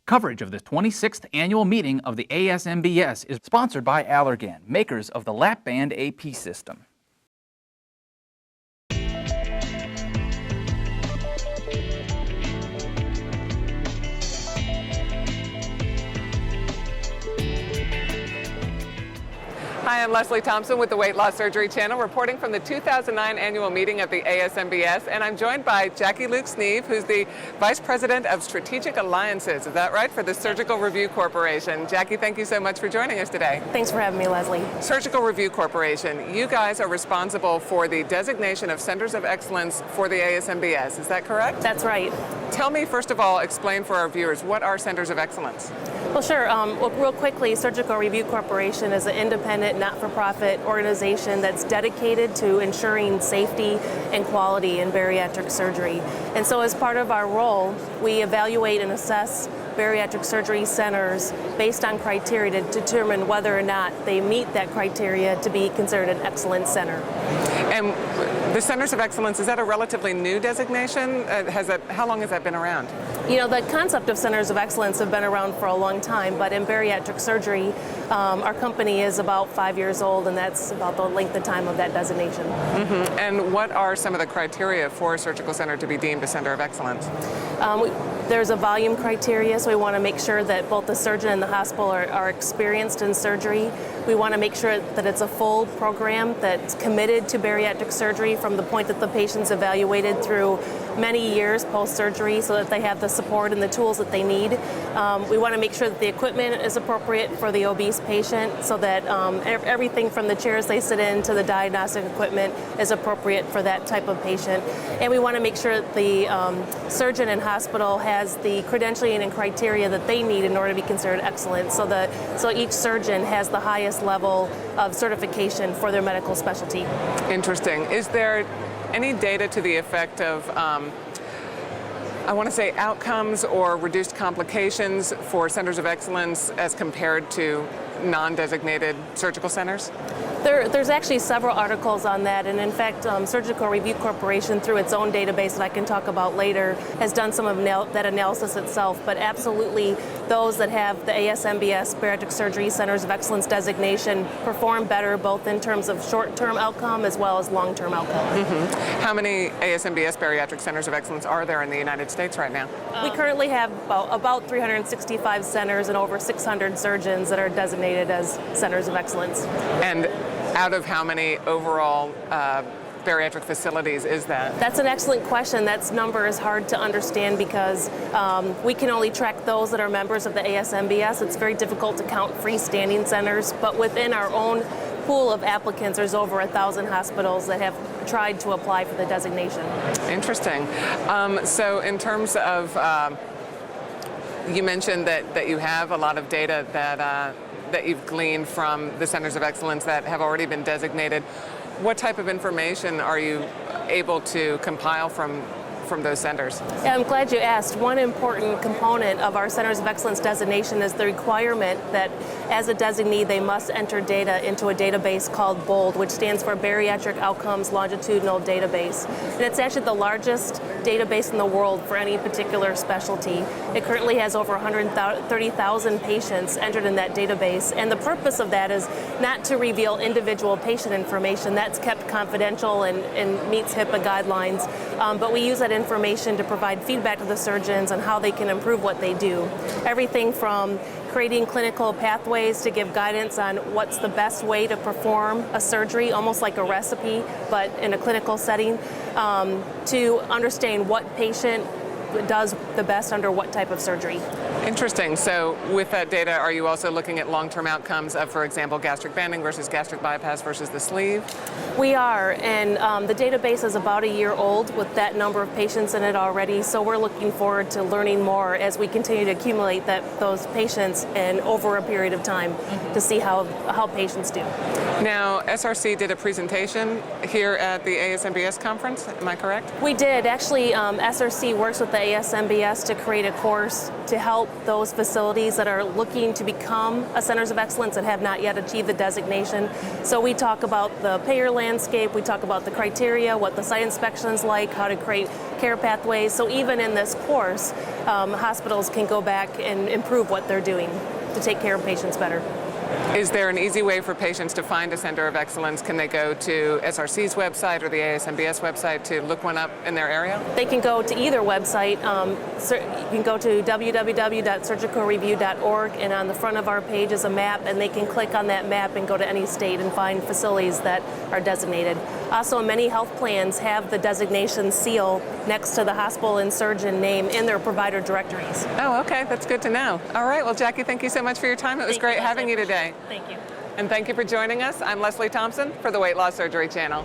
Coverage of the 26th annual meeting of the ASMBS is sponsored by Allergan, makers of the lap band AP system. Hi, I'm Leslie Thompson with the Weight Loss Surgery Channel, reporting from the 2009 annual meeting of the ASMBS, and I'm joined by Jackie Luke-Sneeve, who's the Vice President of Strategic Alliances, is that right, for the Surgical Review Corporation. Jackie, thank you so much for joining us today. Thanks for having me, Leslie. Surgical Review Corporation, you guys are responsible for the designation of Centers of Excellence for the ASMBS, is that correct? That's right. Tell me, first of all, explain for our viewers, what are Centers of Excellence? Well, sure. Well, real quickly, Surgical Review Corporation is an independent, not-for-profit organization that's dedicated to ensuring safety and quality in bariatric surgery. And so as part of our role, we evaluate and assess bariatric surgery centers based on criteria to determine whether or not they meet that criteria to be considered an excellent center. And the Centers of Excellence, is that a relatively new designation? How long has that been around? You know, the concept of Centers of Excellence have been around for a long time, but in bariatric surgery, our company is about 5 years old, and that's about the length of time of that designation. Mm-hmm. And what are some of the criteria for a surgical center to be deemed a Center of Excellence? There's a volume criteria, so we want to make sure that both the surgeon and the hospital are experienced in surgery. We want to make sure that it's a full program that's committed to bariatric surgery from the point that the patient's evaluated through many years post-surgery so that they have the support and the tools that they need. We want to make sure that the equipment is appropriate for the obese patient so that everything from the chairs they sit in to the diagnostic equipment is appropriate for that type of patient. And we want to make sure that the surgeon and hospital has the credentialing and criteria that they need in order to be considered excellent so each surgeon has the highest level of certification for their medical specialty. Interesting. Is there any data to the effect of, I want to say, outcomes or reduced complications for Centers of Excellence as compared to non-designated surgical centers? There's actually several articles on that, and in fact, Surgical Review Corporation, through its own database that I can talk about later, has done some of that analysis itself. But absolutely, those that have the ASMBS Bariatric Surgery Centers of Excellence designation perform better, both in terms of short-term outcome as well as long-term outcome. Mm-hmm. How many ASMBS Bariatric Centers of Excellence are there in the United States right now? We currently have about 365 centers and over 600 surgeons that are designated as Centers of Excellence. And out of how many overall bariatric facilities is that? That's an excellent question. That number is hard to understand because we can only track those that are members of the ASMBS. It's very difficult to count freestanding centers, but within our own pool of applicants, there's over 1,000 hospitals that have tried to apply for the designation. Interesting. So in terms of, you mentioned that you have a lot of data that you've gleaned from the Centers of Excellence that have already been designated. What type of information are you able to compile from those centers? Yeah, I'm glad you asked. One important component of our Centers of Excellence designation is the requirement that as a designee, they must enter data into a database called BOLD, which stands for Bariatric Outcomes Longitudinal Database. And it's actually the largest database in the world for any particular specialty. It currently has over 130,000 patients entered in that database. And the purpose of that is not to reveal individual patient information. That's kept confidential and meets HIPAA guidelines. But we use that information to provide feedback to the surgeons on how they can improve what they do. Everything from creating clinical pathways to give guidance on what's the best way to perform a surgery, almost like a recipe, but in a clinical setting, to understand what patient does the best under what type of surgery. Interesting. So with that data, are you also looking at long-term outcomes of, for example, gastric banding versus gastric bypass versus the sleeve? We are, and the database is about a year old with that number of patients in it already, so we're looking forward to learning more as we continue to accumulate those patients and over a period of time to see how patients do. Now, SRC did a presentation here at the ASMBS conference, am I correct? We did. Actually, SRC works with the ASMBS to create a course to help those facilities that are looking to become a Centers of Excellence and have not yet achieved the designation. So we talk about the payer landscape, we talk about the criteria, what the site inspection's like, how to create care pathways. So even in this course, hospitals can go back and improve what they're doing to take care of patients better. Is there an easy way for patients to find a Center of Excellence? Can they go to SRC's website or the ASMBS website to look one up in their area? They can go to either website. You can go to www.surgicalreview.org, and on the front of our page is a map, and they can click on that map and go to any state and find facilities that are designated. Also, many health plans have the designation seal next to the hospital and surgeon name in their provider directories. Oh, okay. That's good to know. All right. Well, Jackie, thank you so much for your time. It was great having you today. Thank you. And thank you for joining us. I'm Leslie Thompson for the Weight Loss Surgery Channel.